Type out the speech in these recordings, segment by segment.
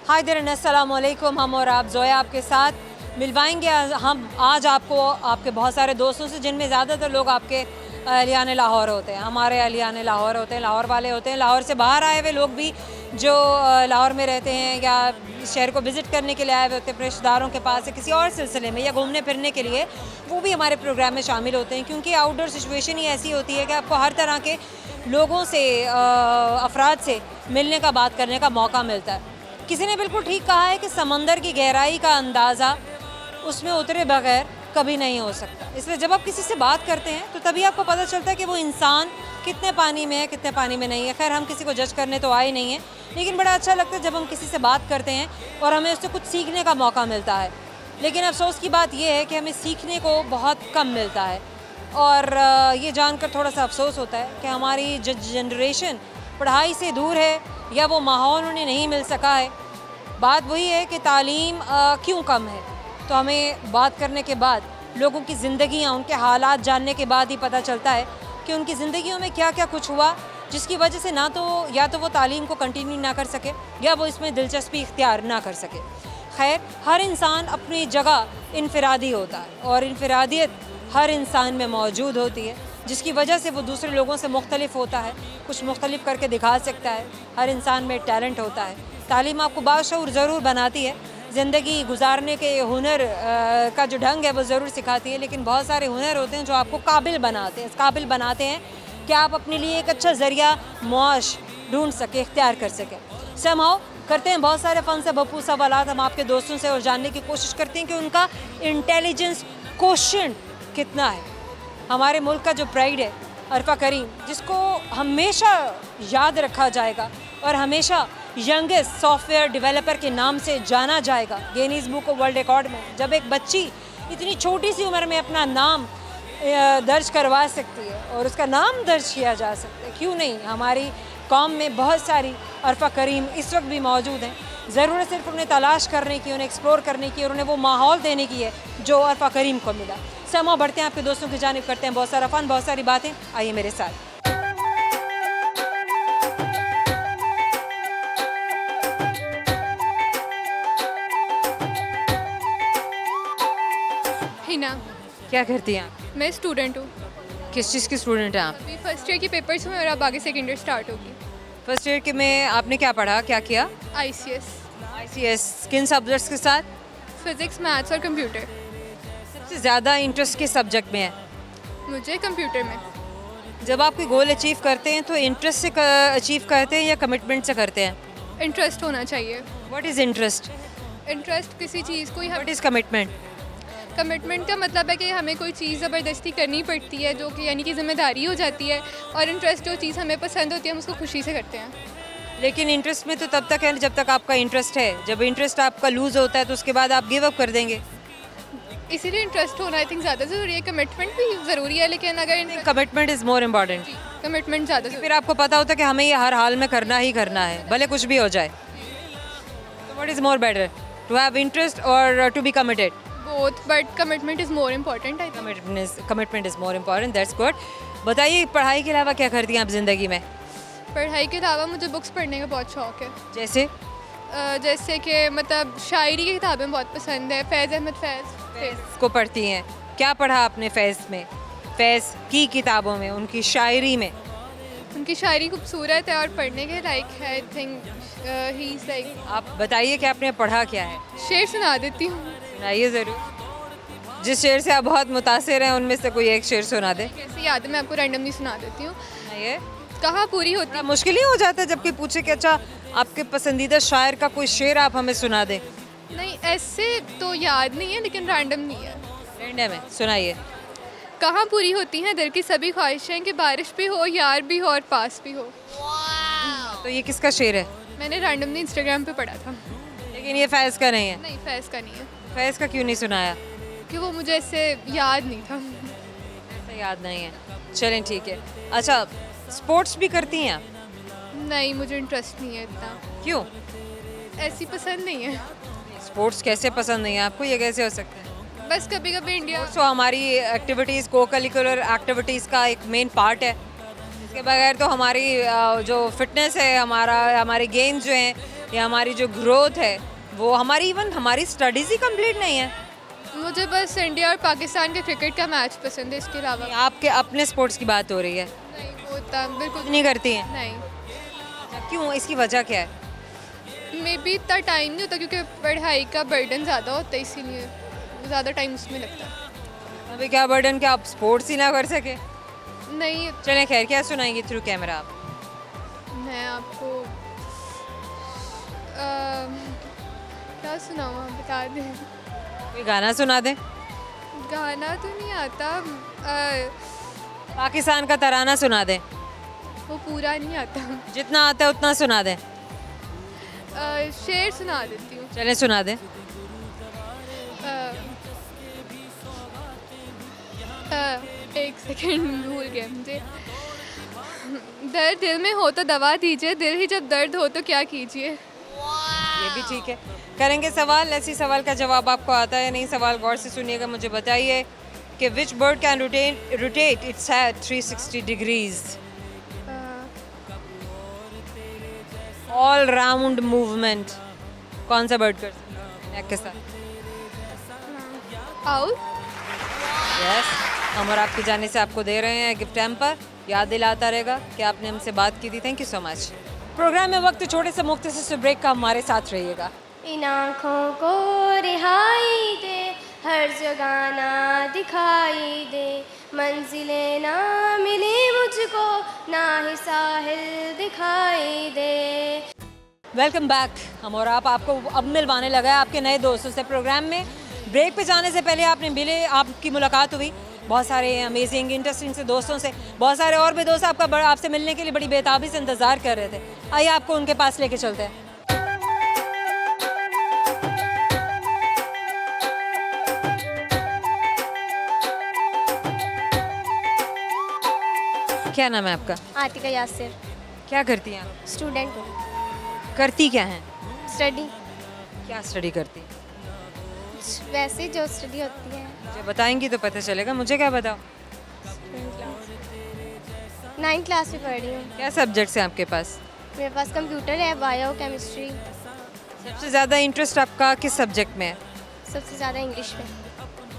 Hi there, अस्सलाम वालेकुम। हम और आप जोया आपके साथ मिलवाएंगे हम आज आपको आपके बहुत सारे दोस्तों से, जिनमें ज़्यादातर लोग आपके अहलियान लाहौर होते हैं, हमारे अहलियान लाहौर होते हैं, लाहौर वाले होते हैं, लाहौर से बाहर आए हुए लोग भी जो लाहौर में रहते हैं या शहर को विज़िट करने के लिए आए हुए होते हैं अपने रिश्तेदारों के पास या किसी और सिलसिले में या घूमने फिरने के लिए, वो भी हमारे प्रोग्राम में शामिल होते हैं। क्योंकि आउटडोर सिचुएशन ही ऐसी होती है कि आपको हर तरह के लोगों से, अफराद से मिलने का, बात करने का मौका मिलता है। किसी ने बिल्कुल ठीक कहा है कि समंदर की गहराई का अंदाज़ा उसमें उतरे बगैर कभी नहीं हो सकता। इसलिए जब आप किसी से बात करते हैं तो तभी आपको पता चलता है कि वो इंसान कितने पानी में है, कितने पानी में नहीं है। खैर, हम किसी को जज करने तो आए नहीं हैं, लेकिन बड़ा अच्छा लगता है जब हम किसी से बात करते हैं और हमें उससे कुछ सीखने का मौका मिलता है। लेकिन अफसोस की बात यह है कि हमें सीखने को बहुत कम मिलता है, और ये जानकर थोड़ा सा अफसोस होता है कि हमारी जनरेशन पढ़ाई से दूर है या वो माहौल उन्हें नहीं मिल सका है। बात वही है कि तालीम क्यों कम है। तो हमें बात करने के बाद, लोगों की ज़िंदगियाँ, उनके हालात जानने के बाद ही पता चलता है कि उनकी ज़िंदगियों में क्या क्या कुछ हुआ, जिसकी वजह से या तो वो तालीम को कंटिन्यू ना कर सके या वो इसमें दिलचस्पी इख्तियार ना कर सके। खैर, हर इंसान अपनी जगह इनफरादी होता है और इनफरादियत हर इंसान में मौजूद होती है, जिसकी वजह से वो दूसरे लोगों से मुख्तलिफ होता है, कुछ मुख्तलिफ करके दिखा सकता है। हर इंसान में टैलेंट होता है। तालीम आपको बाशऊर ज़रूर बनाती है, ज़िंदगी गुजारने के हुनर का जो ढंग है वो ज़रूर सिखाती है, लेकिन बहुत सारे हुनर होते हैं जो आपको काबिल बनाते हैं कि आप अपने लिए एक अच्छा ज़रिया मुआश ढूंढ सके, इख्तियार कर सके। समहाउ करते हैं बहुत सारे फ़न से भरपूर सवालात हम आपके दोस्तों से, और जानने की कोशिश करते हैं कि उनका इंटेलिजेंस कोशेंट कितना है। हमारे मुल्क का जो प्राइड है, अरफा करीम, जिसको हमेशा याद रखा जाएगा और हमेशा यंगेस्ट सॉफ्टवेयर डेवलपर के नाम से जाना जाएगा Guinness book of world record में। जब एक बच्ची इतनी छोटी सी उम्र में अपना नाम दर्ज करवा सकती है और उसका नाम दर्ज किया जा सकता है, क्यों नहीं। हमारी कौम में बहुत सारी अरफा करीम इस वक्त भी मौजूद हैं। ज़रूरत सिर्फ उन्हें तलाश करने की, उन्हें एक्सप्लोर करने की और उन्हें वो माहौल देने की है जो अरफा करीम को मिला। समा बढ़ते हैं आपके दोस्तों की जानिब, करते हैं बहुत सारा फ़न, बहुत सारी बातें। आइए मेरे साथ। हिना। क्या करती हैं आप? मैं स्टूडेंट हूँ। किस चीज़ की स्टूडेंट हैं आप? अभी फर्स्ट ईयर की पेपर्स हुए और अब आगे सेकेंड ईयर स्टार्ट होगी। फर्स्ट ईयर के में आपने क्या पढ़ा, क्या किया? ICS। ICS किन सब्जेक्ट्स के साथ? फिज़िक्स, मैथ्स और कंप्यूटर। सबसे ज़्यादा इंटरेस्ट किस सब्जेक्ट में है? मुझे कंप्यूटर में। जब आप कोई गोल अचीव करते हैं तो इंटरेस्ट से अचीव करते हैं या कमिटमेंट से करते हैं? इंटरेस्ट होना चाहिए। What is interest? इंटरेस्ट किसी चीज़ को ही। What is commitment? कमिटमेंट का मतलब है कि हमें कोई चीज़ ज़बरदस्ती करनी पड़ती है, जो कि यानी कि ज़िम्मेदारी हो जाती है। और इंटरेस्ट जो चीज़ हमें पसंद होती है हम उसको खुशी से करते हैं। लेकिन इंटरेस्ट में तो तब तक है जब तक आपका इंटरेस्ट है। जब इंटरेस्ट आपका लूज़ होता है तो उसके बाद आप गिव अप कर देंगे। इसीलिए इंटरेस्ट होना आई थिंक ज़्यादा ज़रूरी है। कमिटमेंट भी ज़रूरी है, लेकिन अगर commitment is more important. Commitment ज़्यादा फिर आपको पता होता है कि हमें ये हर हाल में करना ही करना है, भले कुछ भी हो जाए। तो what is more better, to have interest और to be committed? Both, but commitment is more important. I commitment is more important, that's good. बताइए, पढ़ाई के अलावा क्या करती हैं आप ज़िंदगी में? पढ़ाई के अलावा मुझे बुक्स पढ़ने का बहुत शौक़ है। जैसे कि मतलब शायरी की किताबें बहुत पसंद है। फैज़ अहमद फैज़ को पढ़ती हैं? क्या पढ़ा आपने फैज़ में, फैज़ की किताबों में, उनकी शायरी में? उनकी शायरी खूबसूरत है और पढ़ने के लायक है। I think he is like. आप बताइए कि आपने पढ़ा क्या है? शेर सुना देती हूँ। सुनाइए ज़रूर। जिस शेर से आप बहुत मुतासिर हैं उनमें से कोई एक शेर सुना दे। कैसे याद है, मैं आपको रैंडमली सुना देती हूँ। सुनाइए। कहाँ पूरी होती है। मुश्किल ही हो जाता है जब कोई पूछे कि अच्छा आपके पसंदीदा शायर का कोई शेर आप हमें सुना दें। नहीं, ऐसे तो याद नहीं है, लेकिन रैंडम नहीं है। रैंडम है, सुनाइए। कहाँ पूरी होती हैं दिल की सभी ख्वाहिशें कि बारिश भी हो, यार भी हो और पास भी हो। तो ये किसका शेर है? मैंने रैंडमली इंस्टाग्राम पे पढ़ा था। लेकिन ये फैज़ का नहीं है? नहीं, फैज़ का नहीं है। फैज़ का क्यों नहीं सुनाया? कि वो मुझे ऐसे याद नहीं था। ऐसा याद नहीं है, चलें ठीक है। अच्छा, स्पोर्ट्स भी करती हैं आप? नहीं, मुझे इंटरेस्ट नहीं है इतना। क्यों? ऐसी पसंद नहीं है। स्पोर्ट्स कैसे पसंद नहीं है आपको, ये कैसे हो सकता है? बस कभी कभी इंडिया तो हमारी एक्टिविटीज़, को करिकुलर एक्टिविटीज़ का एक मेन पार्ट है। इसके बगैर तो हमारी जो फिटनेस है, हमारे गेम्स जो हैं या हमारी जो ग्रोथ है वो हमारी इवन हमारी स्टडीज़ ही कंप्लीट नहीं है? मुझे बस इंडिया और पाकिस्तान के क्रिकेट का मैच पसंद है, इसके अलावा आपके अपने स्पोर्ट्स की बात हो रही है? नहीं, वो उतना बिल्कुल नहीं करती हैं? नहीं। क्यों, इसकी वजह क्या है? मे बी इतना टाइम नहीं होता क्योंकि पढ़ाई का बर्डन ज़्यादा होता है, इसीलिए ज़्यादा टाइम उसमें लगता है। अभी क्या बर्डन, क्या आप स्पोर्ट्स ही ना कर सके? नहीं, चलें खैर, क्या सुनाएंगे थ्रू कैमरा आप? मैं आपको क्या सुनाऊँ, आप बता दें। कोई गाना सुना दें? गाना तो नहीं आता, पाकिस्तान का तराना सुना दें। वो पूरा नहीं आता। जितना आता है उतना सुना दें। शेर सुना देती हूँ। चलें सुना दें। एक सेकंड, भूल गया मुझे। दर्द दिल में हो तो दवा दीजिए, दिल ही जब दर्द हो तो क्या कीजिए। ये भी ठीक है। करेंगे सवाल, ऐसी सवाल का जवाब आपको आता है या नहीं? सवाल गौर से सुनिएगा, मुझे बताइए कि which bird can rotate its head 360 degrees? All round movement कौन सा बर्ड कर सकता है नेक के साथ? आउल। यस, हम और आपकी जाने से आपको दे रहे हैं गिफ्ट हैम्पर। याद दिलाता रहेगा कि आपने हमसे बात की थी। Thank you so much. Program में वक्त छोटे से मुख्तसर से ब्रेक का, हमारे साथ रहिएगा। इन आँखों को रिहाई दे, हर जगह ना दिखाई दे, मंजिलें ना मिली मुझको, ना ही साहिल दिखाई दे। Welcome back. हम और आप आपको अब मिलवाने लगा है आपके नए दोस्तों से। प्रोग्राम में ब्रेक पे जाने से पहले आपने मिले, आपकी मुलाकात हुई बहुत सारे अमेजिंग इंटरेस्टिंग से दोस्तों से। बहुत सारे और भी दोस्त आपसे मिलने के लिए बड़ी बेताबी से इंतज़ार कर रहे थे। आइए आपको उनके पास लेके चलते हैं। क्या नाम है आपका? आतिका यासिर। क्या करती हैं आप? स्टूडेंट हूँ। करती क्या हैं? स्टडी। क्या स्टडी करती हैं? वैसे जो स्टडी होती है। मुझे बताएंगी तो पता चलेगा, मुझे क्या बताओ। 9th क्लास में पढ़ रही हूँ। क्या सब्जेक्ट्स हैं आपके पास? मेरे पास कंप्यूटर है, बायो, केमिस्ट्री। सबसे ज़्यादा इंटरेस्ट आपका किस सब्जेक्ट में है? सबसे ज़्यादा इंग्लिश में।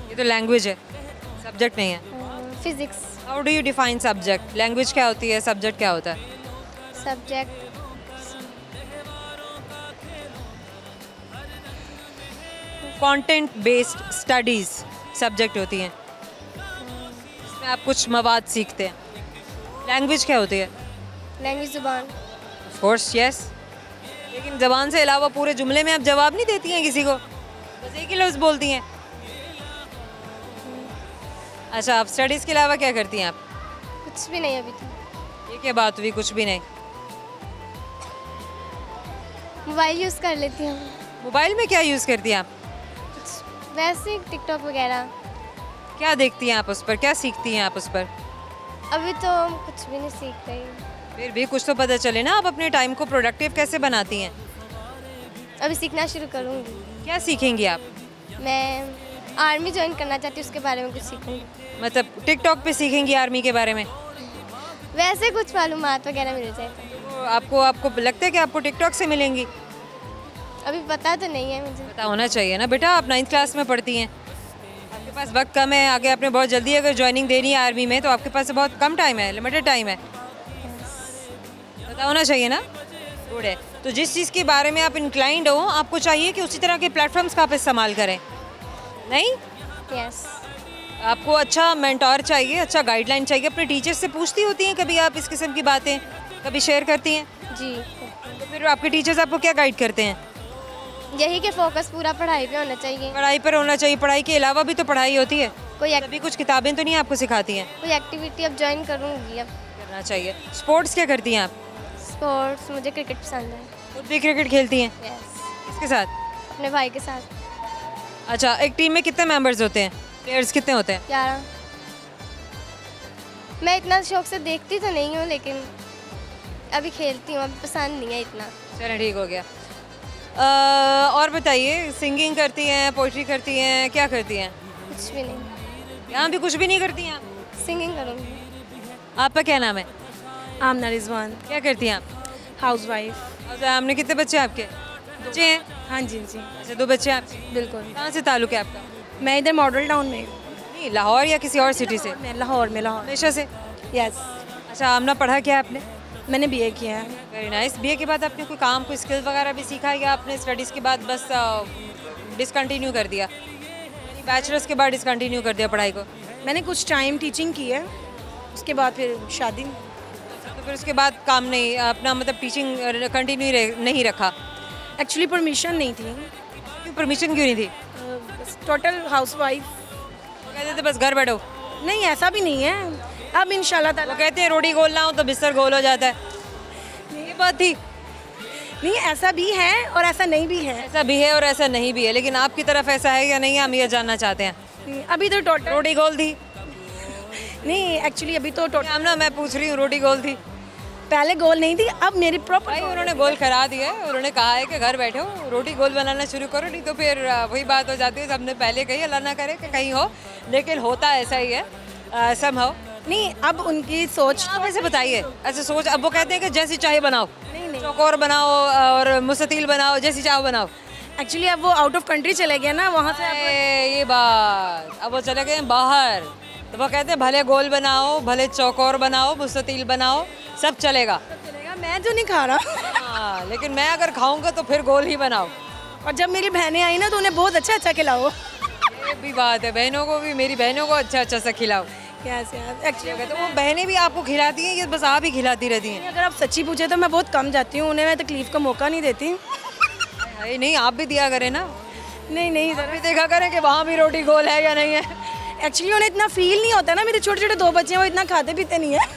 ये तो लैंग्वेज है, सब्जेक्ट नहीं है। Physics. How do you define subject? Language क्या होती है, सब्जेक्ट क्या होता है? Subject content based studies subject होती हैं, इसमें आप कुछ मवाद सीखते हैं। लैंग्वेज क्या होती है? लैंग्वेज ज़ुबान। ऑफ कोर्स यस, लेकिन ज़बान से अलावा पूरे जुमले में आप जवाब नहीं देती हैं किसी को, बस एक ही लफ्ज़ बोलती हैं। अच्छा, आप स्टडीज़ के अलावा क्या करती हैं आप? कुछ भी नहीं अभी तो। ये क्या बात हुई, कुछ भी नहीं? मोबाइल यूज़ कर लेती हूँ। मोबाइल में क्या यूज़ करती हैं आप? वैसे टिकटॉक वगैरह। क्या देखती हैं आप उस पर, क्या सीखती हैं आप उस पर? अभी तो कुछ भी नहीं सीख रही। फिर भी कुछ तो पता चले ना, आप अपने टाइम को प्रोडक्टिव कैसे बनाती हैं? अभी सीखना शुरू करूँगी। क्या सीखेंगी आप? मैं आर्मी ज्वाइन करना चाहती हूँ, उसके बारे में कुछ सीखूँगी। मतलब टिकटॉक पे सीखेंगी आर्मी के बारे में? वैसे कुछ मालूमात वगैरह मिल जाए तो। आपको लगता है कि आपको टिकटॉक से मिलेंगी? अभी पता तो नहीं है मुझे। पता होना चाहिए ना बेटा, आप 9th क्लास में पढ़ती हैं, आपके पास वक्त कम है, आगे आपने बहुत जल्दी अगर ज्वाइनिंग देनी है आर्मी में तो आपके पास बहुत कम टाइम है, लिमिटेड टाइम है, पता होना चाहिए ना। गुड है। तो जिस चीज़ के बारे में आप इंक्लाइंड हो, आपको चाहिए कि उसी तरह के प्लेटफॉर्म्स का आप इस्तेमाल करें, नहीं? यस। आपको अच्छा मेंटोर चाहिए, अच्छा गाइडलाइन चाहिए। अपने टीचर से पूछती होती हैं कभी आप इस किस्म की बातें, कभी शेयर करती हैं? जी। तो फिर आपके टीचर्स आपको क्या गाइड करते हैं? यही कि फोकस पूरा पढ़ाई पे होना चाहिए। पढ़ाई पर होना चाहिए। पढ़ाई के अलावा भी तो पढ़ाई होती है, कोई अभी कुछ किताबें तो नहीं आपको सिखाती हैं? कोई एक्टिविटी अब ज्वाइन करूँगी। अब करना चाहिए। स्पोर्ट्स क्या करती हैं आप? स्पोर्ट्स मुझे क्रिकेट पसंद है। खुद भी क्रिकेट खेलती हैं? यस। किसके साथ? अपने भाई के साथ। अच्छा, एक टीम में कितने मेंबर्स होते हैं, प्लेयर्स कितने होते हैं? 11। मैं इतना शौक से देखती तो नहीं हूँ, लेकिन अभी खेलती हूँ। अभी पसंद नहीं है इतना। चलो ठीक हो गया। और बताइए, सिंगिंग करती हैं, पोइट्री करती हैं, क्या करती हैं? कुछ भी नहीं। यहाँ भी कुछ भी नहीं करती हैं आप? सिंगिंग करूँगी। आपका क्या नाम है? आमना रिजवान। क्या करती हैं आप? हाउसवाइफ। हमने कितने बच्चे हैं आपके? बच्चे हैं? हाँ जी जी अच्छा 2 बच्चे हैं आपके? बिल्कुल। कहाँ से ताल्लुक है आपका? मैं इधर मॉडल टाउन में नहीं, लाहौर या किसी और सिटी से? मैं लाहौर में लाहौर। हमेशा से? यस, अच्छा आमना पढ़ा क्या है आपने? मैंने बीए किया है। Very nice. बीए के बाद आपने कोई काम, कोई स्किल वगैरह भी सीखा या आपने स्टडीज़ के बाद बस डिसकंटिन्यू कर दिया? बैचलर्स के बाद डिसकंटिन्यू कर दिया पढ़ाई को? मैंने कुछ टाइम टीचिंग की है, उसके बाद फिर शादी। तो फिर उसके बाद काम नहीं, अपना मतलब टीचिंग कंटिन्यू नहीं रखा? एक्चुअली परमिशन नहीं थी। क्यों परमिशन क्यों नहीं थी? Total housewife. कहते थे बस घर बैठो? नहीं, ऐसा भी नहीं है। अब इंशाल्लाह वो ताला कहते हैं रोटी गोल ना हो तो बिस्तर गोल हो जाता है, ये बात थी? नहीं, ऐसा भी है और ऐसा नहीं भी है। ऐसा भी है और ऐसा नहीं भी है, लेकिन आपकी तरफ ऐसा है या नहीं है हम ये जानना चाहते हैं। अभी तो टोटल रोटी गोल थी? नहीं, एक्चुअली अभी तो टोटल हम ना, मैं पूछ रही हूँ रोटी गोल थी? पहले गोल नहीं थी, अब मेरी भाई प्रॉपर। उन्होंने गोल करा दिया है, उन्होंने कहा है कि घर बैठो रोटी गोल बनाना शुरू करो, नहीं तो फिर वही बात हो जाती है सबने पहले कही, अल्लाह ना करे कि कहीं हो, लेकिन होता ऐसा ही है समहाउ। नहीं, अब उनकी सोच। आप ऐसे बताइए, ऐसे सोच, अब वो कहते हैं कि जैसी चाहे बनाओ, नहीं। चौकोर बनाओ और मुस्ततील बनाओ, जैसी चाहो बनाओ। एक्चुअली अब वो आउट ऑफ कंट्री चले गए ना, वहाँ से ये बात, अब वो चले गए बाहर, तो वो कहते हैं भले गोल बनाओ, भले चौकोर बनाओ, मुस्ततील बनाओ, सब चलेगा। चलेगा। मैं जो नहीं खा रहा हाँ, लेकिन मैं अगर खाऊंगा तो फिर गोल ही बनाओ। और जब मेरी बहनें आई ना तो उन्हें बहुत अच्छा अच्छा खिलाओ। ये भी बात है, बहनों को भी, मेरी बहनों को अच्छा अच्छा सा खिलाओ। कैसे एक्चुअली तो वो बहनें भी आपको खिलाती हैं या बस आप ही खिलाती रहती हैं? अगर आप सच्ची पूछे तो मैं बहुत कम जाती हूँ, उन्हें मैं तकलीफ का मौका नहीं देती। अरे नहीं, आप भी दिया करें ना, नहीं नहीं, आप भी देखा करें कि वहाँ भी रोटी गोल है या नहीं है। एक्चुअली उन्हें इतना फील नहीं होता ना, मेरे छोटे छोटे 2 बच्चे हैं, वो इतना खाते पीते नहीं है।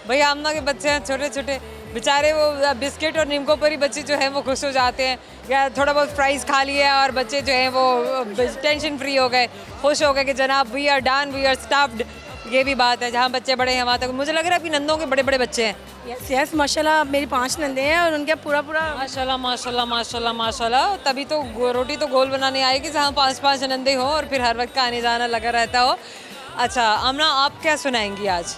भाई आमना के बच्चे हैं छोटे छोटे, बेचारे वो बिस्किट और नीमको पर ही बच्चे जो हैं वो खुश हो जाते हैं, या थोड़ा बहुत फ्राइज़ खा लिया और बच्चे जो हैं वो टेंशन फ्री हो गए, खुश हो गए कि जनाब we are done, we are stuffed. ये भी बात है, जहाँ बच्चे बड़े हैं वहाँ तक मुझे लग रहा है आपकी नंदों के बड़े बड़े बच्चे हैं। यस यस, माशाल्लाह मेरी 5 नंदे हैं और उनके पूरा माशाल्लाह माशाल्लाह माशाल्लाह माशाल्लाह। तभी तो रोटी तो गोल बनाने आएगी जहाँ 5-5 नंदे हो और फिर हर वक्त का आने जाना लगा रहता हो। अच्छा आमना, आप क्या सुनाएंगी आज?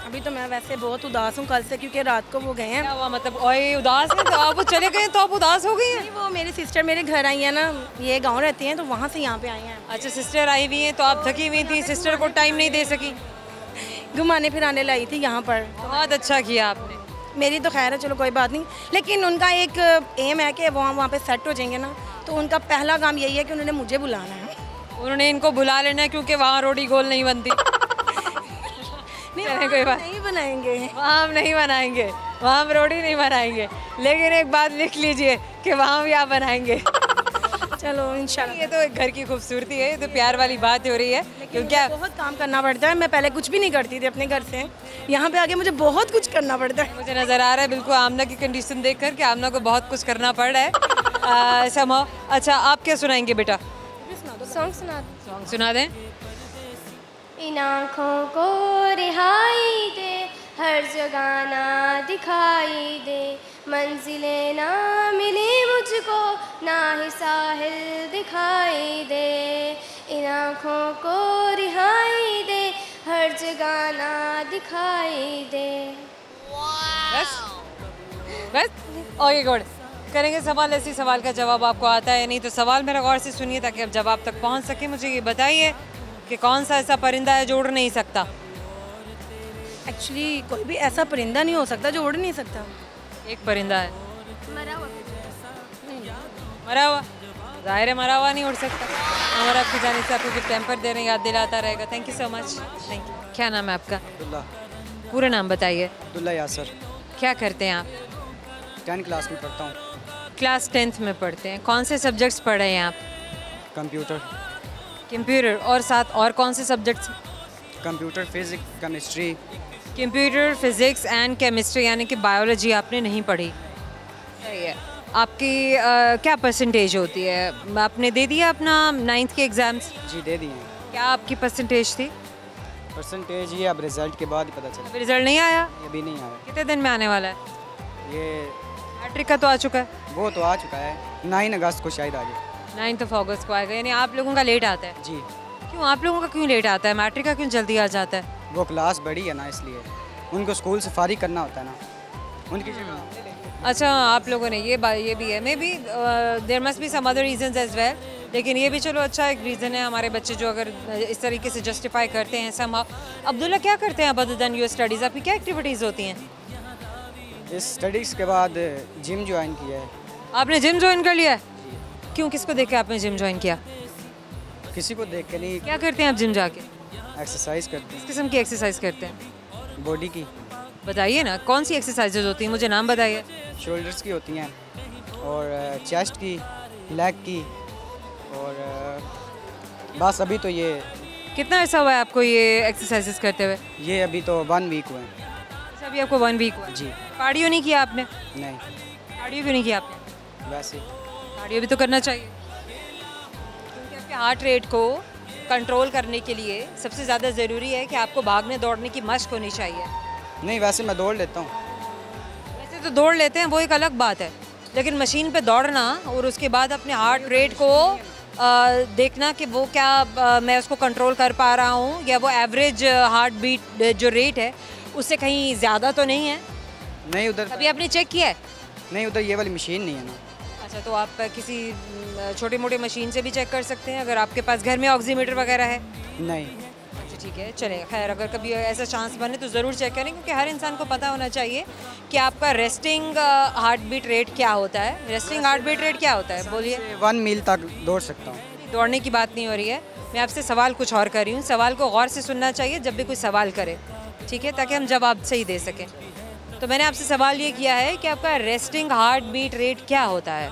अभी तो मैं वैसे बहुत उदास हूँ कल से, क्योंकि रात को वो गए हैं। क्या हुआ, मतलब ओए उदास हैं? तो आप वो चले गए तो आप उदास हो गई हैं? नहीं, वो मेरी सिस्टर मेरे घर आई है ना, ये गाँव रहती हैं, तो वहाँ से यहाँ पे आई हैं। अच्छा सिस्टर आई हुई हैं, तो आप थकी हुई थी, सिस्टर को टाइम नहीं दे सकी? घुमाने फिराने लाई थी यहाँ पर। बहुत अच्छा किया आपने। मेरी तो खैर है, चलो कोई बात नहीं, लेकिन उनका एक एम है कि वहाँ पे सेट हो जाएंगे ना, तो उनका पहला काम यही है कि उन्होंने मुझे बुलाना है। उन्होंने इनको बुला लेना है क्योंकि वहाँ रोटी गोल नहीं बनती। नहीं, कोई बात नहीं बनाएंगे, वहाँ हम नहीं बनाएंगे, वहाँ हम रोटी नहीं बनाएंगे, लेकिन एक बात लिख लीजिए कि वहाँ भी आप बनाएंगे। चलो इंशाल्लाह। ये तो एक घर की खूबसूरती है, ये तो प्यार वाली बात हो रही है। क्योंकि बहुत काम करना पड़ता है, मैं पहले कुछ भी नहीं करती थी अपने घर से, यहाँ पे आके मुझे बहुत कुछ करना पड़ता है। मुझे नज़र आ रहा है बिल्कुल आमना की कंडीशन देख कर कि आमना को बहुत कुछ करना पड़ रहा है। समझो। अच्छा आप क्या सुनाएंगे बेटा? सॉन्ग सुना दें। इन आँखों को रिहाई दे, हर जगह ना दिखाई दे, मंजिलें ना मिली मुझको, ना ही साहिल दिखाई दे। इन आँखों को रिहाई दे, हर जगह ना दिखाई दे। बस बस ओके गुड। करेंगे सवाल, ऐसी सवाल का जवाब आपको आता है नहीं तो सवाल मेरा गौर से सुनिए ताकि आप जवाब तक पहुंच सके। मुझे ये बताइए कि कौन सा ऐसा परिंदा है जो उड़ नहीं सकता? एक्चुअली कोई भी ऐसा परिंदा नहीं हो सकता जो उड़ नहीं सकता। एक परिंदा है मरा हुआ, जाहिर है मरा हुआ नहीं उड़ सकता। हमारा आपकी जाने से आपको गिफ्ट टेम्पर दे रहे हैं, याद दिलाता रहेगा। Thank you so much. Thank you. क्या नाम है आपका? अब्दुल्ला। पूरा नाम बताइए। अब्दुल्ला यासर। क्या करते हैं आप? 10 क्लास में पढ़ता हूँ। क्लास 10th में पढ़ते हैं। कौन से सब्जेक्ट्स पढ़ रहे हैं आप? कंप्यूटर। कंप्यूटर और साथ और कौन से subjects? Computer, physics, chemistry. Computer, physics and chemistry, यानी कि बायोलॉजी आपने नहीं पढ़ी। सही है। आपकी क्या परसेंटेज होती है? आपने दे दिया अपना 9th के एग्ज़ाम्स? जी दे दिए। क्या आपकी परसेंटेज थी? परसेंटेज ये अब रिजल्ट के बाद ही पता चला। अभी रिजल्ट नहीं आया? ये भी नहीं आया। कितने दिन में आने वाला है? ये मैट्रिक का तो आ चुका है। वो तो आ चुका है, 9 अगस्त को शायद आ जाए। 9th अगस्त को आएगा, यानी आप लोगों का लेट आता है। जी। क्यों आप लोगों का क्यों लेट आता है? मैट्रिक का क्यों जल्दी आ जाता है? वो क्लास बड़ी है ना, इसलिए उनको स्कूल से फारिग करना होता है ना। उनकी जगह। अच्छा, आप लोगों ने ये भी है, maybe there must be some other reasons as well, लेकिन ये भी चलो अच्छा एक रीज़न है हमारे बच्चे जो अगर इस तरीके से जस्टिफाई करते हैं सम। अब्दुल्ला क्या करते हैं अदर देन योर स्टडीज़? आपकी क्या एक्टिविटीज़ होती हैं? इस स्टडीज़ के बाद जिम ज्वाइन किया है। आपने जिम ज्वाइन कर लिया है? क्यों, किसको देख के आपने जिम ज्वाइन किया? किसी को देख के नहीं, क्या करते हैं आप जिम जाके? एक्सरसाइज करते किस किस्म की एक्सरसाइज करते हैं? हैं बॉडी की। बताइए ना, कौन सी एक्सरसाइजेज होती हैं, मुझे नाम बताइए। शोल्डर्स की होती हैं और चेस्ट की, लेग की, और बस अभी तो ये कितना अर्सा हुआ है आपको ये एक्सरसाइजेज करते हुए? अभी तो 1 वीक हुए हैं। अच्छा, अभी आपको 1 वीक हुआ? जी। कार्डियो नहीं किया आपने? नहीं, कार्डियो क्यों नहीं किया आपने? वैसे कार्डियो भी तो करना चाहिए, क्योंकि आपके हार्ट रेट को कंट्रोल करने के लिए सबसे ज़्यादा ज़रूरी है कि आपको भागने दौड़ने की मशक होनी चाहिए। नहीं, वैसे मैं दौड़ लेता हूँ। वैसे तो दौड़ लेते हैं, वो एक अलग बात है, लेकिन मशीन पे दौड़ना और उसके बाद अपने हार्ट रेट को देखना कि वो क्या मैं उसको कंट्रोल कर पा रहा हूँ, या वो एवरेज हार्ट बीट जो रेट है उससे कहीं ज़्यादा तो नहीं है। नहीं, उधर अभी आपने चेक किया है? नहीं, उधर ये वाली मशीन नहीं है ना। अच्छा, तो आप किसी छोटी मोटी मशीन से भी चेक कर सकते हैं अगर आपके पास घर में ऑक्सीमीटर वगैरह है। नहीं। अच्छा, ठीक है, चलेगा। खैर, अगर कभी ऐसा चांस बने तो ज़रूर चेक करें, क्योंकि हर इंसान को पता होना चाहिए कि आपका रेस्टिंग हार्ट बीट रेट क्या होता है। रेस्टिंग हार्ट बीट रेट क्या होता है, बोलिए। 1 मील तक दौड़ सकता हूँ। दौड़ने की बात नहीं हो रही है, मैं आपसे सवाल कुछ और कर रही हूँ। सवाल को गौर से सुनना चाहिए जब भी कोई सवाल करे, ठीक है, ताकि हम जवाब सही दे सकें। तो मैंने आपसे सवाल ये किया है कि आपका रेस्टिंग हार्ट बीट रेट क्या होता है।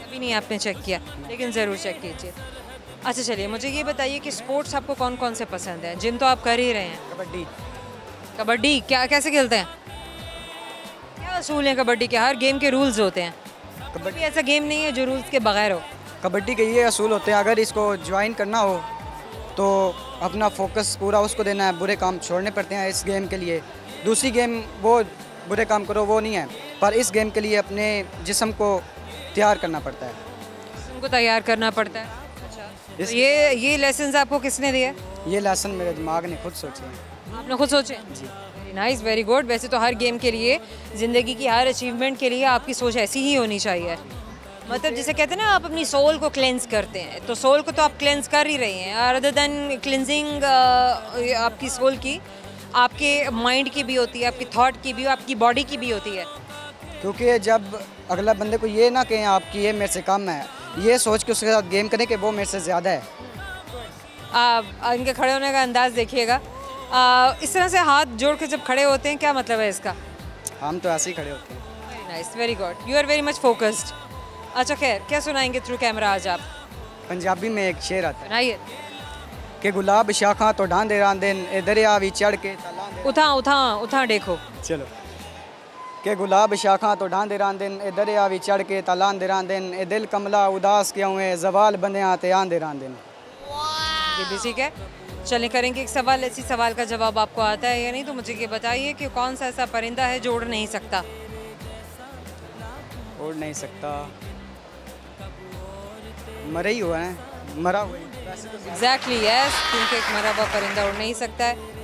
अभी नहीं आपने चेक किया, लेकिन ज़रूर चेक कीजिए। अच्छा, चलिए मुझे ये बताइए कि स्पोर्ट्स आपको कौन कौन से पसंद है? जिम तो आप कर ही रहे हैं। कबड्डी। कबड्डी क्या, कैसे खेलते हैं? क्या असूल हैं कबड्डी के? हर गेम के रूल्स होते हैं, कबड्डी ऐसा गेम नहीं है जो रूल्स के बगैर हो। कबड्डी के ये असूल होते हैं, अगर इसको ज्वाइन करना हो तो अपना फोकस पूरा उसको देना है, बुरे काम छोड़ने पड़ते हैं इस गेम के लिए। दूसरी गेम वो बुरे काम करो वो नहीं है, पर इस गेम के लिए अपने जिस्म को तैयार करना पड़ता है। उनको तैयार करना पड़ता है। अच्छा, तो ये लेसन्स आपको किसने दिए? ये लेसन मेरे दिमाग ने खुद सोचे हैं। आपने खुद सोचे? जी। Very nice, very good. वैसे तो हर गेम के लिए, ज़िंदगी की हर अचीवमेंट के लिए आपकी सोच ऐसी ही होनी चाहिए। मतलब जिसे कहते हैं ना, आप अपनी सोल को क्लेंस करते हैं, तो सोल को तो आप क्लेंस कर ही रहे हैं। अदर देन क्लिनजिंग आपकी सोल की, आपके माइंड की भी होती है, आपकी थॉट की भी, आपकी बॉडी की भी होती है। क्योंकि जब अगला बंदे को ये ना कहें आपकी ये मेरे से कम है, ये सोच के उसके साथ गेम करें कि वो मेरे से ज़्यादा है। इनके खड़े होने का अंदाज़ देखिएगा। इस तरह से हाथ जोड़ के जब खड़े होते हैं, क्या मतलब है इसका? हम तो ऐसे ही खड़े होते हैं। Very nice, very good, you are very much focused. अच्छा, खैर, क्या सुनाएंगे थ्रू कैमरा आज आप? पंजाबी में एक शेर आता है सुनाइए। कि गुलाब शाखा तो डांदे रांदेन ए दरिया भी चढ़ के उठा उठा उठा देखो। चलो। कि गुलाब शाखा तो डांदे रांदेन ए दरिया भी चढ़ के तलांदे रांदेन ए दिल कमला उदास क्यों है जवाल बंदे आते आंदे रांदेन। ये भी ठीक है। चलें, करेंगे एक सवाल। ऐसी सवाल का जवाब आपको आता है या नहीं, तो मुझे ये बताइए कि कौन सा ऐसा परिंदा है जो उड़ नहीं सकता? उड़ नहीं सकता, मरा ही हुआ है, मरा हुआ है। एग्जैक्टली यस, क्योंकि एक मरा हुआ परिंदा उड़ नहीं सकता है।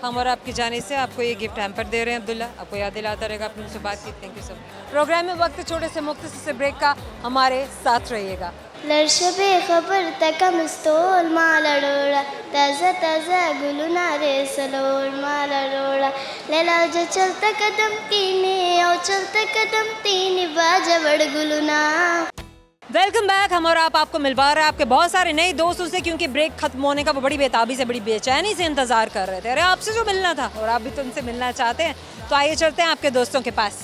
हम और आपकी जाने से आपको ये गिफ्ट हैम्पर दे रहे हैं अब्दुल्ला, आपको याद दिलाता रहेगा आपने मुझसे बात की। Thank you so much. Program में वक्त छोटे से मुख्तसर से ब्रेक का, हमारे साथ रहिएगा। लर्शबे खबर तक मस्तोल माला डोड़ा ताज़ा ताज़ा गुलुना रे सलोल माला डोड़ा लैला जो चलता कदम तीने और चलता कदम तीने बाजा बड़ गुलुना। Welcome back. हम और आपको मिलवा रहे हैं आपके बहुत सारे नए दोस्तों से, क्योंकि ब्रेक खत्म होने का वो बड़ी बेताबी से, बड़ी बेचैनी से इंतजार कर रहे थे। अरे आपसे जो मिलना था, और आप भी तो उनसे मिलना चाहते हैं, तो आइए चलते हैं आपके दोस्तों के पास।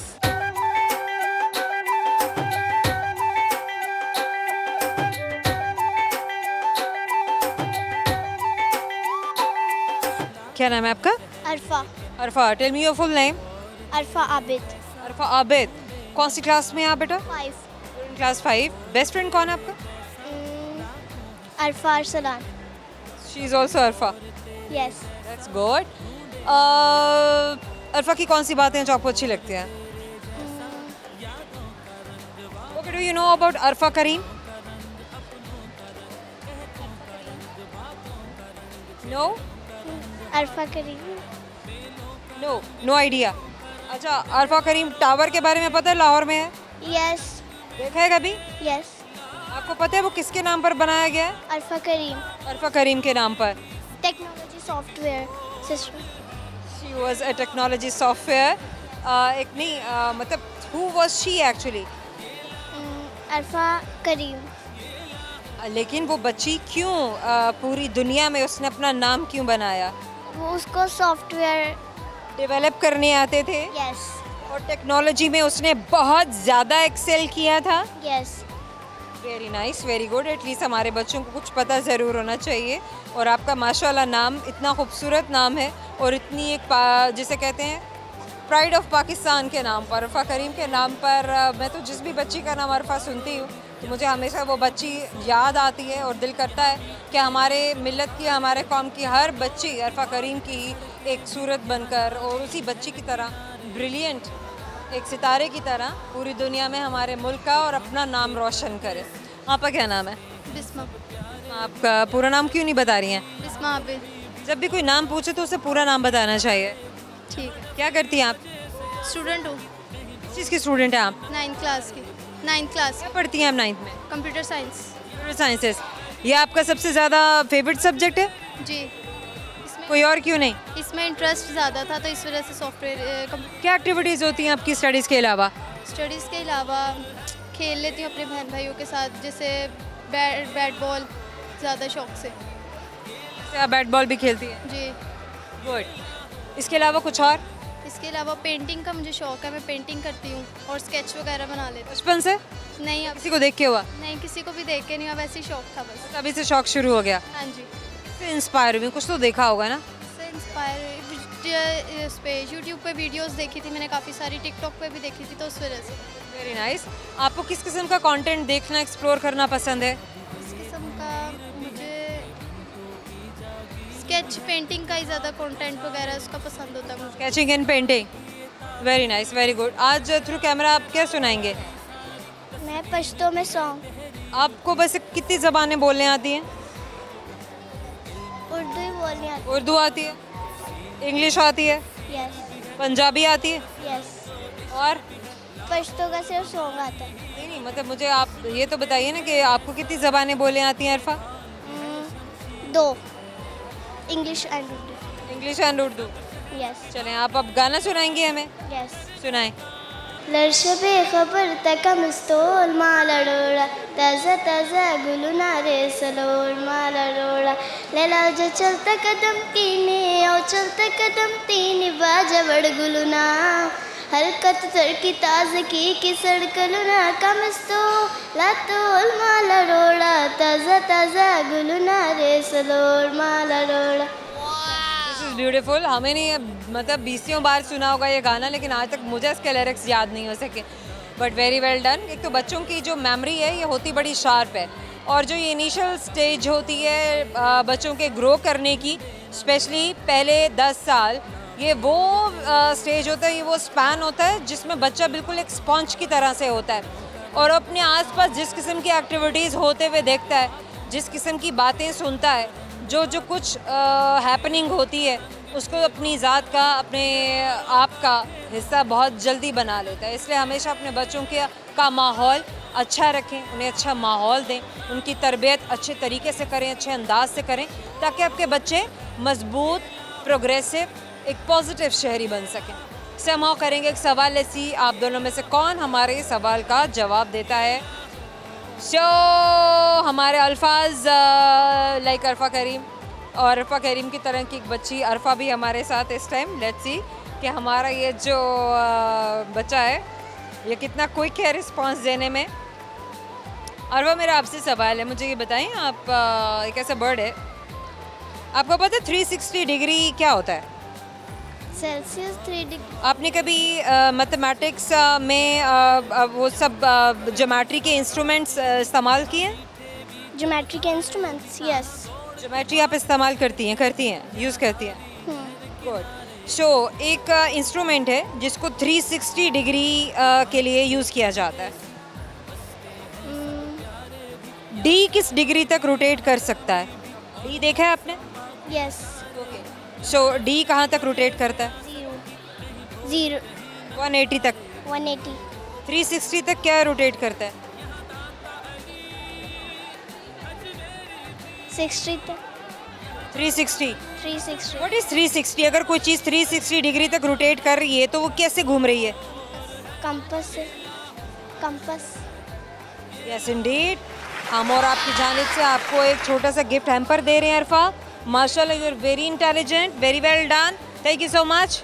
क्या नाम है आपका? Arfa. Arfa, tell me your full name. Arfa Abid. Arfa Abid, कौन सी क्लास में हैं आप बेटा? 5। क्लास 5। बेस्ट फ्रेंड कौन है आपका? Arfa Arsalan. She is also Arfa. Yes. That's good. Arfa की कौन सी बातें हैं जो आपको अच्छी लगती हैं? What do you know about Arfa Karim? No? Arfa Karim. No idea. अच्छा, अरफा करीम टावर के बारे में पता है, लाहौर में है, यस देखा है कभी? यस। आपको पता है वो किसके नाम पर बनाया गया है? अरफा करीम अरफा करीम के नाम पर। Technology software system. She was a technology software. एक नहीं मतलब हु वॉज शी एक्चुअली? अरफा करीम। लेकिन वो बच्ची क्यों पूरी दुनिया में उसने अपना नाम क्यों बनाया? वो उसको सॉफ्टवेयर डेवलप करने आते थे यस और टेक्नोलॉजी में उसने बहुत ज़्यादा एक्सेल किया था। Yes. Very nice, very good. At least हमारे बच्चों को कुछ पता ज़रूर होना चाहिए। और आपका माशाल्लाह नाम इतना खूबसूरत नाम है और इतनी एक जिसे कहते हैं प्राइड ऑफ पाकिस्तान के नाम पर, अरफा करीम के नाम पर। मैं तो जिस भी बच्ची का नाम अरफा सुनती हूँ तो मुझे हमेशा वो बच्ची याद आती है और दिल करता है कि हमारे मिलत की, हमारे कौम की हर बच्ची अरफा करीम की ही एक सूरत बनकर और उसी बच्ची की तरह ब्रिलियंट, एक सितारे की तरह पूरी दुनिया में हमारे मुल्क का और अपना नाम रोशन करे। आपका क्या नाम है? बिस्मा। आपका पूरा नाम क्यों नहीं बता रही हैं? बिस्मा आबिद। जब भी कोई नाम पूछे तो उसे पूरा नाम बताना चाहिए। ठीक है। क्या करती हैं आप? स्टूडेंट हूँ, किस चीज़ की स्टूडेंट हैं आप? 9th क्लास की। 9th क्लास क्या पढ़ती हैं आप 9th में? Computer science. Computer sciences. ये आपका सबसे ज़्यादा फेवरेट सब्जेक्ट है? जी। इसमें कोई और क्यों नहीं? इसमें इंटरेस्ट ज़्यादा था तो इस वजह से सॉफ्टवेयर क्या एक्टिविटीज़ होती हैं आपकी स्टडीज़ के अलावा? स्टडीज़ के अलावा खेल लेती हूँ अपने बहन भाइयों के साथ, जैसे बैट बॉल ज़्यादा शौक से। जैसे आप बैट बॉल भी खेलती हैं? जी। गुड। इसके अलावा कुछ और? इसके अलावा पेंटिंग का मुझे शौक है, मैं पेंटिंग करती हूँ और स्केच वगैरह बना लेती बचपन से? हूँ। नहीं, अब किसी को देख के हुआ? नहीं, किसी को भी देख के नहीं, अब ऐसे ही शौक था बस। अभी से शौक शुरू हो गया? हाँ जी। इससे इंस्पायर हुई, कुछ तो देखा होगा ना? इससे इंस्पायर इस पे यूट्यूब पे वीडियोस देखी थी मैंने काफ़ी सारी, टिकटॉक पे भी देखी थी, तो उस वजह से। Very nice. आपको किस किस्म का कंटेंट देखना, एक्सप्लोर करना पसंद है? इस किस्म का मुझे स्केच पेंटिंग का ही ज़्यादा कंटेंट वगैरह उसका पसंद होता है मुझे। Sketching and painting. Very nice, very good. आज थ्रू कैमरा आप क्या सुनाएंगे? मैं पश्तो में सॉन्ग। आपको बस कितनी ज़बानें बोलने आती हैं? उर्दू ही बोलनी आती उर्दू आती है, इंग्लिश आती है, है। यस पंजाबी आती है यस। और पश्तो का सिर्फ सॉन्ग आता है। नहीं, मतलब मुझे आप ये तो बताइए ना कि आपको कितनी ज़बानें बोलने आती हैं अरफा? 2, English and Urdu. English and Urdu. Yes चलें, आप अब गाना सुनाएंगे हमें? यस। सुनाएं। लर्शबे खबर तक मिस्तोल माला डोड़ा ताज़ा ताज़ा गुलुना रे सलोल माला डोड़ा लैला जो चलता कदम तीने और चलता कदम तीने बाजा बड़ गुलुना हरकत तरकी ताज़गी की सड़क लुना कमिस्तो लातोल माला डोड़ा ताज़ा ताज़ा गुलुना रे सलोल माला डोड़ा। ब्यूटीफुल। हमें नहीं मतलब 20 बार सुना होगा ये गाना, लेकिन आज तक मुझे इसके लिरिक्स याद नहीं हो सके। But very well done. एक तो बच्चों की जो मेमोरी है ये होती बड़ी शार्प है, और जो ये इनिशियल स्टेज होती है बच्चों के ग्रो करने की, स्पेशली पहले 10 साल, ये वो स्टेज होता है, ये वो स्पैन होता है जिसमें बच्चा बिल्कुल एक स्पॉन्ज की तरह से होता है और अपने आसपास जिस किस्म की एक्टिविटीज़ होते हुए देखता है, जिस किस्म की बातें सुनता है, जो कुछ हैपनिंग होती है, उसको अपनी ज़ात का, अपने आप का हिस्सा बहुत जल्दी बना लेता है। इसलिए हमेशा अपने बच्चों का माहौल अच्छा रखें, उन्हें अच्छा माहौल दें, उनकी तरबियत अच्छे तरीके से करें, अच्छे अंदाज से करें, ताकि आपके बच्चे मजबूत, प्रोग्रेसिव, एक पॉजिटिव शहरी बन सकें। इससे हम करेंगे एक सवाल ऐसी, आप दोनों में से कौन हमारे सवाल का जवाब देता है? हमारे अल्फाज लाइक अरफा करीम और अरफा करीम की तरह की एक बच्ची अरफा भी हमारे साथ इस टाइम। लेट्स सी कि हमारा ये जो बच्चा है ये कितना क्विक है रिस्पांस देने में। अरफा, मेरा आपसे सवाल है, मुझे ये बताएं, आप एक ऐसा बर्ड है, आपको पता है 360 डिग्री क्या होता है? Celsius 3 degree. आपने कभी मैथमेटिक्स में वो सब ज्योमेट्री के इंस्ट्रूमेंट्स इस्तेमाल किए हैं? ज्योमेट्री के इंस्ट्रूमेंट्स? यस। ज्योमेट्री आप इस्तेमाल करती हैं, यूज़ करती हैं? गुड। सो एक इंस्ट्रूमेंट है जिसको 360 डिग्री के लिए यूज़ किया जाता है। डी किस डिग्री तक रोटेट कर सकता है? डी देखा है आपने? यस। ओके। सो डी कहाँ तक रोटेट करता है? 0। 0 180 तक? 180 360 तक क्या रोटेट करता है? 60 तक 360? 360 व्हाट इज 360? अगर कोई चीज़ 360 डिग्री तक रोटेट कर रही है तो वो कैसे घूम रही है? कंपास से कंपास यस इंडीड। हम और आपकी जानिब से आपको एक छोटा सा गिफ्ट हैम्पर दे रहे हैं अरफा। माशाल्लाह, you are very intelligent, very well done, thank you so much.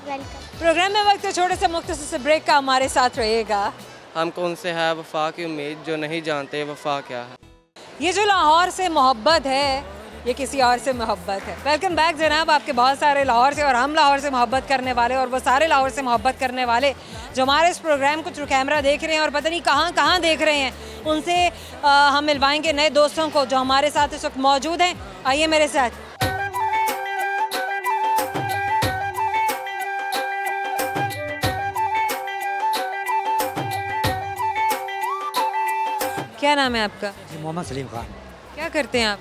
Welcome. Program में वक्त है छोटे से मुख्तसर से ब्रेक का, हमारे साथ रहिएगा। हमको उनसे है वफा की उम्मीद जो नहीं जानते वफा क्या है। ये जो लाहौर से मोहब्बत है ये किसी और से मोहब्बत है। वेलकम बैक जनाब, आपके बहुत सारे लाहौर से और हम लाहौर से मोहब्बत करने वाले और वो सारे लाहौर से मोहब्बत करने वाले जो हमारे इस प्रोग्राम को थ्रू कैमरा देख रहे हैं और पता नहीं कहाँ कहाँ देख रहे हैं, उनसे हम मिलवाएंगे नए दोस्तों को जो हमारे साथ इस वक्त मौजूद हैं। आइए मेरे साथ। क्या नाम है आपका? जी मोहम्मद सलीम खान। क्या करते हैं आप?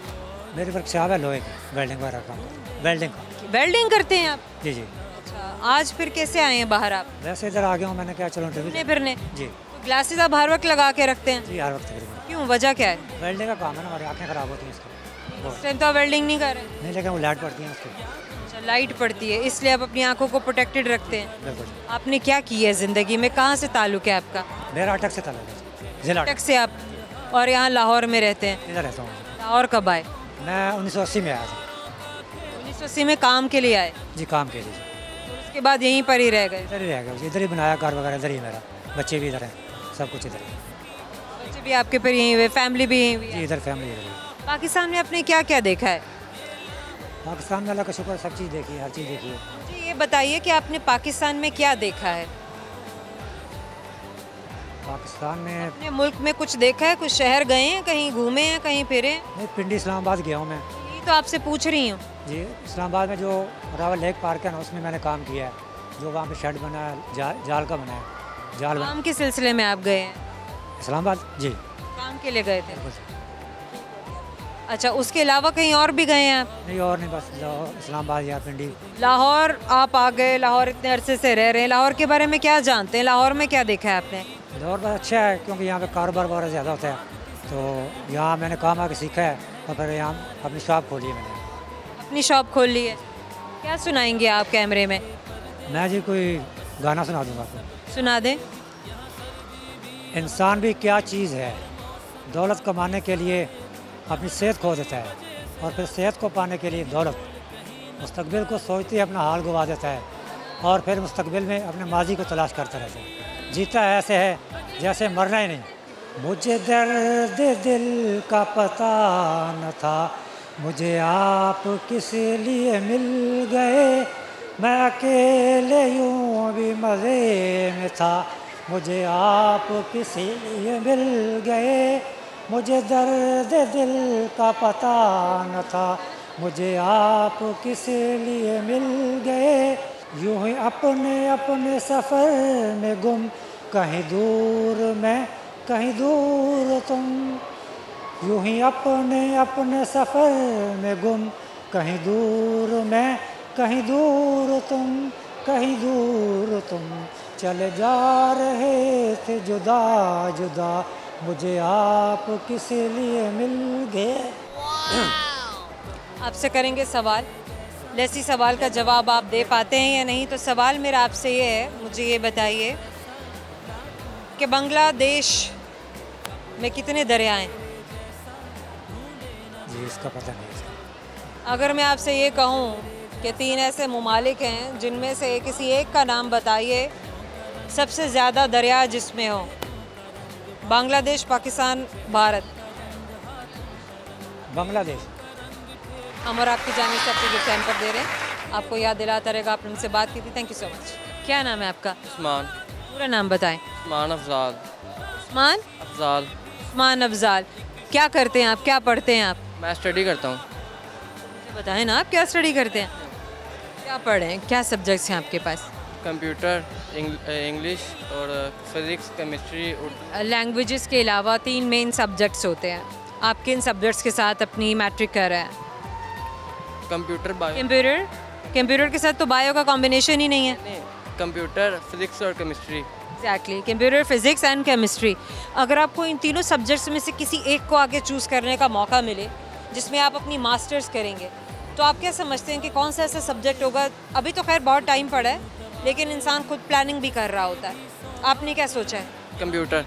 मेरी वर्कशॉप है लोहे की, वेल्डिंग वगैरह काम वेल्डिंग का। वेल्डिंग करते हैं आप? जी जी। अच्छा, आज फिर कैसे आए हैं बाहर आप? वैसे इधर आ गया हूँ, मैंने क्या चलो घूमने फिरने? जी तो ग्लासेस आप हर वक्त लगा के रखते हैं? जी हर वक्त तकरीबन। क्यों, वजह क्या है? वेल्डिंग का काम है ना, हमारी आँखें ख़राब होती हैं इसको। इस टाइम तो आप वेल्डिंग नहीं कर रहे? नहीं, लेकिन वो लाइट पड़ती है उसको। अच्छा, लाइट पड़ती है इसलिए आप अपनी आंखों को प्रोटेक्टेड रखते हैं। बिल्कुल। आपने क्या किया है ज़िंदगी में? कहाँ से ताल्लुक़ है आपका? मेरा अटक से ताल्लुक है, जिला अटक से आप, और यहाँ लाहौर में रहते हैं? इधर रहता हूँ। लाहौर कब आए? मैं 1980 में आया था। 1980 में काम के लिए आए? जी काम के लिए। और उसके बाद यहीं पर ही रह गए? इधर ही रह गया, इधर ही बनाया घर वगैरह, इधर ही मेरा, बच्चे भी इधर हैं, सब कुछ इधर है। बच्चे भी आपके पर यहीं हुए, फैमिली भी यहीं हुई जी है? इधर फैमिली इधर है। पाकिस्तान में आपने क्या क्या देखा है? पाकिस्तान में अल्लाह का शुक्र, सब चीज़ देखी है, हर चीज़ देखी है। मुझे ये बताइए कि आपने पाकिस्तान में क्या देखा है? पाकिस्तान में अपने मुल्क में कुछ देखा है? कुछ शहर गए हैं, कहीं घूमे हैं, कहीं फिरे हैं? नहीं, पिंडी इस्लामाबाद गया हूँ मैं। यही तो आपसे पूछ रही हूँ। जी इस्लामाबाद में जो रावल लेक पार्क है ना, उसमें मैंने काम किया है। जो वहाँ पे शेड बना है, जाल का बना है, जाल बना। काम के सिलसिले में आप गए हैं? इस्लामाबाद जी। काम के लिए गए थे? अच्छा, उसके अलावा कहीं और भी गए हैं आप? नहीं और नहीं, बस इस्लामाबाद या पिंडी। लाहौर आप आ गए, लाहौर इतने अरसे से रह रहे हैं, लाहौर के बारे में क्या जानते हैं? लाहौर में क्या देखा है आपने? लाहौर बहुत अच्छा है क्योंकि यहाँ पे कारोबार वगैरह ज़्यादा होता है, तो यहाँ मैंने काम आके सीखा है और फिर यहाँ अपनी शॉप खोली है मैंने। अपनी शॉप खोल ली है? क्या सुनाएंगे आप कैमरे में? मैं जी कोई गाना सुना दूँगा आपको। सुना दें। इंसान भी क्या चीज़ है, दौलत कमाने के लिए अपनी सेहत खो देता है और फिर सेहत को पाने के लिए दौलत, मुस्तकबिल को सोचते ही अपना हाल गवा देता है और फिर मुस्तकबिल में अपने माजी को तलाश करता रहता है। जीता ऐसे है जैसे मरना ही नहीं। मुझे दर्द दिल का पता न था, मुझे आप किस लिए मिल गए, मैं अकेले यूँ भी मज़े में था, मुझे आप किस लिए मिल गए, मुझे दर्द दिल का पता न था, मुझे आप किस लिए मिल गए, यूँ ही अपने अपने सफ़र में गुम, कहीं दूर मैं कहीं दूर तुम, यूँ ही अपने अपने सफ़र में गुम, कहीं दूर मैं कहीं दूर तुम, कहीं दूर तुम, चले जा रहे थे जुदा जुदा, मुझे आप किस लिए मिल गए। आपसे करेंगे सवाल, जैसी सवाल का जवाब आप दे पाते हैं या नहीं। तो सवाल मेरा आपसे ये है, मुझे ये बताइए कि बांग्लादेश में कितने दरिया हैं? जी इसका पता नहीं है। अगर मैं आपसे ये कहूँ कि 3 ऐसे ममालिक हैं जिनमें से किसी एक का नाम बताइए सबसे ज़्यादा दरिया जिसमें हो, बांग्लादेश, पाकिस्तान, भारत। बांग्लादेश। हम और आपकी जानिब से आपको गिफ्ट हैम्पर दे रहे हैं, आपको याद दिलाता रहेगा आपने उनसे बात की थी। Thank you so much. क्या नाम है आपका? उस्मान। पूरा नाम बताएं। उस्मान अफजाल। उस्मान अफजाल। उस्मान अफजाल। क्या करते हैं आप, क्या पढ़ते हैं आप? मैं स्टडी करता हूँ। मुझे बताएं ना, आप क्या स्टडी करते हैं, क्या पढ़े हैं, क्या सब्जेक्ट्स हैं आपके पास? कंप्यूटर, इंग्लिश और फिज़िक्स, केमिस्ट्री। लैंग्वेजेस के अलावा 3 मेन सब्जेक्ट्स होते हैं, आप किन सब्जेक्ट्स के साथ अपनी मैट्रिक कर रहे हैं? Computer, bio. कंप्यूटर। कंप्यूटर के साथ तो बायो का कॉम्बिनेशन ही नहीं है। नहीं, कंप्यूटर, फिजिक्स और chemistry. Exactly, computer, physics and chemistry. अगर आपको इन तीनों सब्जेक्ट्स में से किसी एक को आगे चूज़ करने का मौका मिले जिसमें आप अपनी मास्टर्स करेंगे, तो आप क्या समझते हैं कि कौन सा ऐसा सब्जेक्ट होगा? अभी तो खैर बहुत टाइम पड़ा है, लेकिन इंसान खुद प्लानिंग भी कर रहा होता है। आपने क्या सोचा है? कंप्यूटर।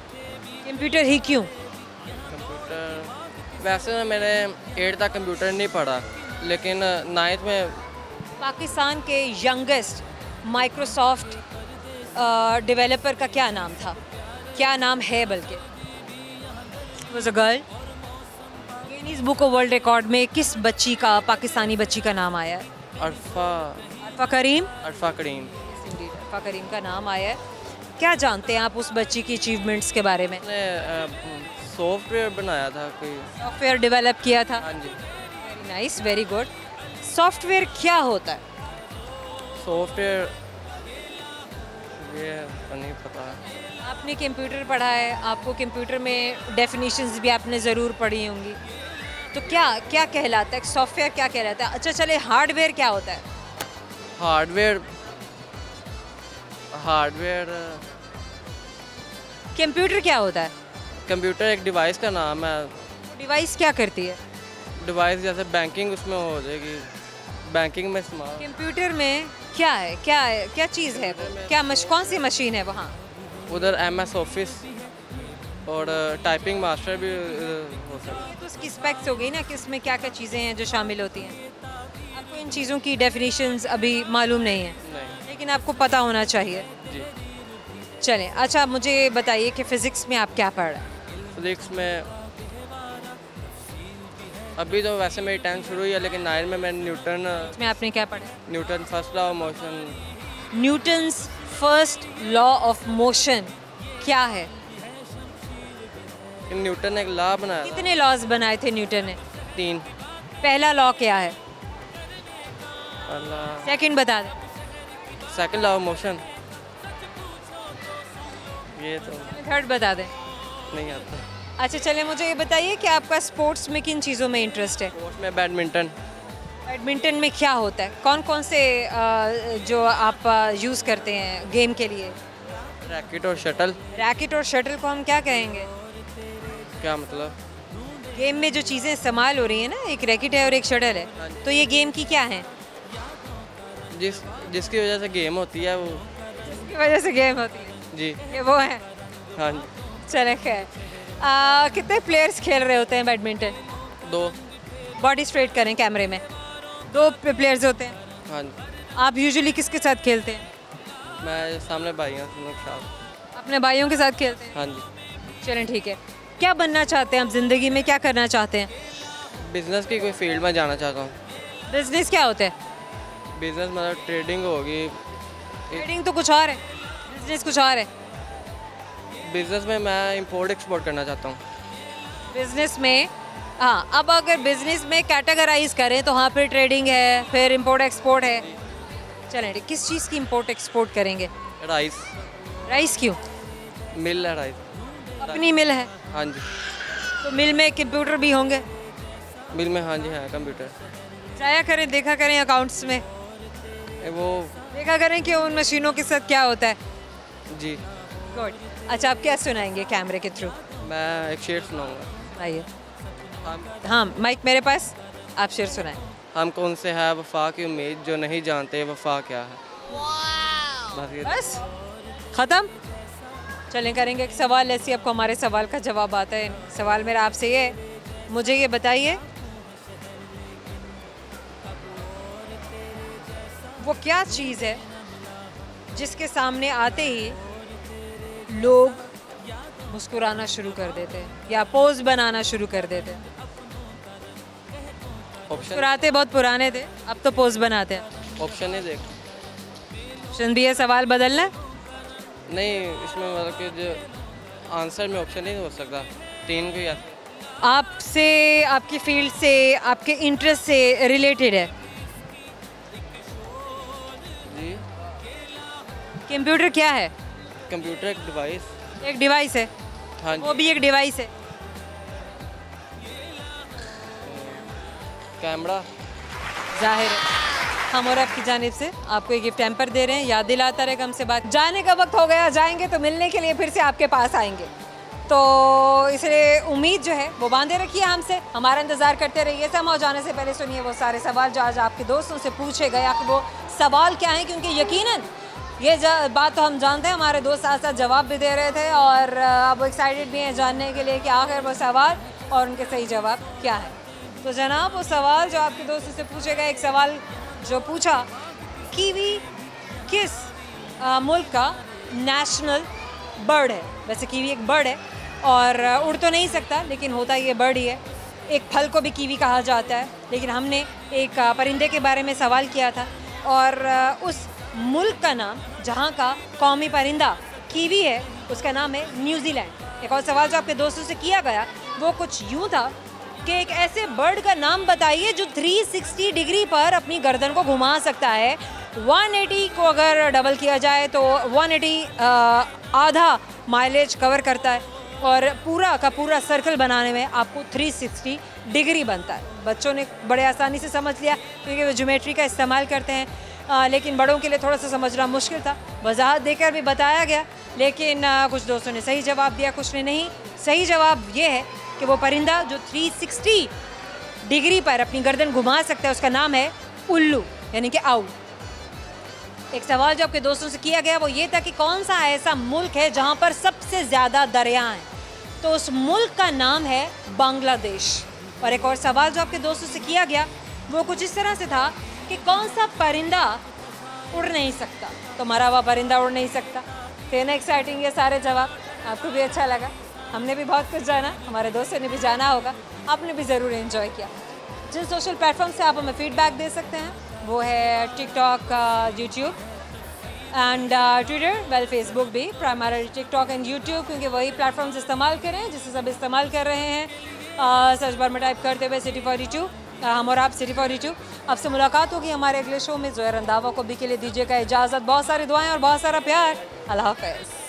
कंप्यूटर ही क्यों? कंप्यूटर वैसे ना मैंने 8 तक कंप्यूटर नहीं पढ़ा, लेकिन 9th में पाकिस्तान के यंगेस्ट माइक्रोसॉफ्ट डेवलपर का क्या नाम था? क्या नाम है बल्कि? Was a girl. Guinness book of world record में किस बच्ची का, पाकिस्तानी बच्ची का नाम आया है? अरफा करीम। अरफा करीम। अरफा करीम का नाम आया है। क्या जानते हैं आप उस बच्ची की अचीवमेंट्स के बारे में? सॉफ्टवेयर बनाया था, कोई सॉफ्टवेयर डेवलप किया था। हाँ जी। Very nice, very good. Software क्या होता है? सॉफ्टवेयर ये नहीं पता। आपने कंप्यूटर पढ़ा है, आपको कंप्यूटर में डेफिनेशंस भी आपने ज़रूर पढ़ी होंगी, तो क्या क्या कहलाता है सॉफ्टवेयर? क्या कहलाता है? अच्छा चले, हार्डवेयर क्या होता है? हार्डवेयर कंप्यूटर क्या होता है? कंप्यूटर एक डिवाइस का नाम है। डिवाइस क्या करती है? डिवाइस जैसे बैंकिंग उसमें हो जाएगी, बैंकिंग में इस्तेमाल। कंप्यूटर में क्या है, क्या है, क्या चीज़ है वो? क्या कौन सी मशीन है वहाँ? उधर MS ऑफिस और टाइपिंग मास्टर भी हो सकता है। तो उसकी स्पेक्स हो गई ना कि इसमें क्या क्या चीज़ें हैं जो शामिल होती हैं। आपको इन चीज़ों की डेफिनेशंस अभी मालूम नहीं है, नहीं लेकिन आपको पता होना चाहिए। जी। चलें, अच्छा मुझे बताइए कि फ़िज़िक्स में आप क्या पढ़ रहे हैं? फिजिक्स में अभी तो वैसे मेरी 10th शुरू हुई है, लेकिन 9 में मैंने इसमें आपने क्या पढ़ा? Newton first law of motion. Newton's first law of motion क्या है? न्यूटन ने एक लॉ बनाया था। कितने लॉज बनाए थे न्यूटन ने? 3। पहला लॉ क्या है? अल्लाह, सेकंड बता दें। Second law of motion. ये तो थर्ड बता दें। नहीं आता। अच्छा चलिए, मुझे ये बताइए कि आपका स्पोर्ट्स में किन चीज़ों में इंटरेस्ट है? स्पोर्ट्स में बैडमिंटन। बैडमिंटन में क्या होता है? कौन कौन से जो आप यूज़ करते हैं गेम के लिए? रैकेट और शटल। रैकेट और शटल को हम क्या कहेंगे? क्या मतलब? गेम में जो चीज़ें इस्तेमाल हो रही हैं ना, एक रैकेट है और एक शटल है, तो ये गेम की क्या है? जिसकी वजह से गेम होती है वो। जिसकी वजह से गेम होती है जी। ये वो है। हाँ जी। चले खैर, कितने प्लेयर्स खेल रहे होते हैं बैडमिंटन? 2। बॉडी स्ट्रेट करें कैमरे में। 2 प्लेयर्स होते हैं। हाँ जी। आप यूजुअली किसके साथ खेलते हैं? मैं सामने भाई हैं दोनों के साथ। अपने भाइयों के साथ खेलते हैं? हाँ जी। चलें ठीक है। क्या बनना चाहते हैं आप ज़िंदगी में, क्या करना चाहते हैं? बिजनेस की कोई फील्ड में जाना चाहता हूँ। बिजनेस क्या होता है? बिजनेस मतलब ट्रेडिंग होगी। ट्रेडिंग तो कुछ और है, बिजनेस कुछ और है। बिजनेस में मैं इंपोर्ट एक्सपोर्ट करना चाहता हूँ। बिजनेस में, हाँ, अब अगर बिजनेस में कैटेगराइज करें तो हाँ, फिर ट्रेडिंग है, फिर इंपोर्ट एक्सपोर्ट है। चलें, किस चीज़ की इंपोर्ट एक्सपोर्ट करेंगे? राइस। राइस क्यों? मिल है राइस। अपनी मिल है हाँ जी। तो मिल में कंप्यूटर भी होंगे? मिल में हाँ जी है कंप्यूटर। जाया करें, देखा करें अकाउंट्स में, वो देखा करें कि उन मशीनों के साथ क्या होता है। जी। गुड। अच्छा, आप क्या सुनाएंगे कैमरे के थ्रू? मैं एक शेर सुनाऊंगा। आइए। हम हाँ, माइक मेरे पास, आप शेर सुनाएं। हम कौन से है वफा की उम्मीद जो नहीं जानते वफा क्या है। बस ये। बस ख़त्म। चलें, करेंगे एक सवाल, ऐसे आपको हमारे सवाल का जवाब आता है। सवाल मेरा आपसे ये है, मुझे ये बताइए वो क्या चीज़ है जिसके सामने आते ही लोग मुस्कुराना शुरू कर देते हैं या पोज बनाना शुरू कर देते हैं? ऑप्शन मुस्कुराते बहुत पुराने थे, अब तो पोज बनाते हैं। ऑप्शन नहीं देख। ऑप्शन भी है, सवाल बदलना है? नहीं, इसमें मतलब कि जो आंसर में ऑप्शन नहीं हो सकता। 3 को या आपसे, आपकी फील्ड से, आपके इंटरेस्ट से रिलेटेड है? जी। कंप्यूटर क्या है? कंप्यूटर एक डिवाइस। एक डिवाइस है। हाँ वो जी। भी एक डिवाइस है। कैमरा। जाहिर है हम और आपकी जानिब से आपको एक गिफ्ट हैम्पर दे रहे हैं, याद दिलाता रहेगा हमसे बात। जाने का वक्त हो गया, जाएंगे तो मिलने के लिए फिर से आपके पास आएंगे, तो इसलिए उम्मीद जो है वो बांधे रखिए हमसे, हमारा इंतज़ार करते रहिए। समा जाने से पहले सुनिए वो सारे सवाल जो आज आपके दोस्तों से पूछे गए, आखिर वो सवाल क्या हैं, क्योंकि यकीनन ये बात तो हम जानते हैं, हमारे दोस्त साथ साथ जवाब भी दे रहे थे और अब एक्साइटेड भी हैं जानने के लिए कि आखिर वो सवाल और उनके सही जवाब क्या है। तो जनाब वो सवाल जो आपके दोस्तों से पूछे गए, एक सवाल जो पूछा, कीवी किस मुल्क का नेशनल बर्ड है? वैसे कीवी एक बर्ड है और उड़ तो नहीं सकता, लेकिन होता ये बर्ड ही है। एक फल को भी कीवी कहा जाता है, लेकिन हमने एक परिंदे के बारे में सवाल किया था और उस मुल्क का नाम जहाँ का कौमी परिंदा कीवी है उसका नाम है न्यूजीलैंड। एक और सवाल जो आपके दोस्तों से किया गया वो कुछ यूँ था कि एक ऐसे बर्ड का नाम बताइए जो 360 डिग्री पर अपनी गर्दन को घुमा सकता है। 180 को अगर डबल किया जाए तो 180 आधा माइलेज कवर करता है और पूरा का पूरा सर्कल बनाने में आपको 360 डिग्री बनता है। बच्चों ने बड़े आसानी से समझ लिया क्योंकि वो ज्योमेट्री का इस्तेमाल करते हैं, लेकिन बड़ों के लिए थोड़ा सा समझना मुश्किल था। वजाहत देकर भी बताया गया, लेकिन कुछ दोस्तों ने सही जवाब दिया, कुछ ने नहीं। सही जवाब ये है कि वो परिंदा जो 360 डिग्री पर अपनी गर्दन घुमा सकता है उसका नाम है उल्लू, यानी कि आउ। एक सवाल जो आपके दोस्तों से किया गया वो ये था कि कौन सा ऐसा मुल्क है जहाँ पर सबसे ज़्यादा दरिया हैं? तो उस मुल्क का नाम है बांग्लादेश। और एक और सवाल जो आपके दोस्तों से किया गया वो कुछ इस तरह से था कि कौन सा परिंदा उड़ नहीं सकता? तो मरा हुआ परिंदा उड़ नहीं सकता। थे ना एक्साइटिंग ये सारे जवाब? आपको भी अच्छा लगा? हमने भी बहुत कुछ जाना, हमारे दोस्तों ने भी जाना होगा, आपने भी ज़रूर एंजॉय किया। जिन सोशल प्लेटफॉर्म से आप हमें फीडबैक दे सकते हैं वो है TikTok, YouTube and Twitter, well Facebook भी, प्राइमरी टिकटॉक एंड यूट्यूब, क्योंकि वही प्लेटफॉर्म्स इस्तेमाल करें जिसे सब इस्तेमाल कर रहे हैं। सर्च बार में टाइप करते हुए City42, हम और आप City42। आपसे मुलाकात होगी हमारे अगले शो में। ज़ोहर रंधावा को भी के लिए दीजिएगा इजाज़त। बहुत सारी दुआएं और बहुत सारा प्यार। अल्लाह हाफ़िज़।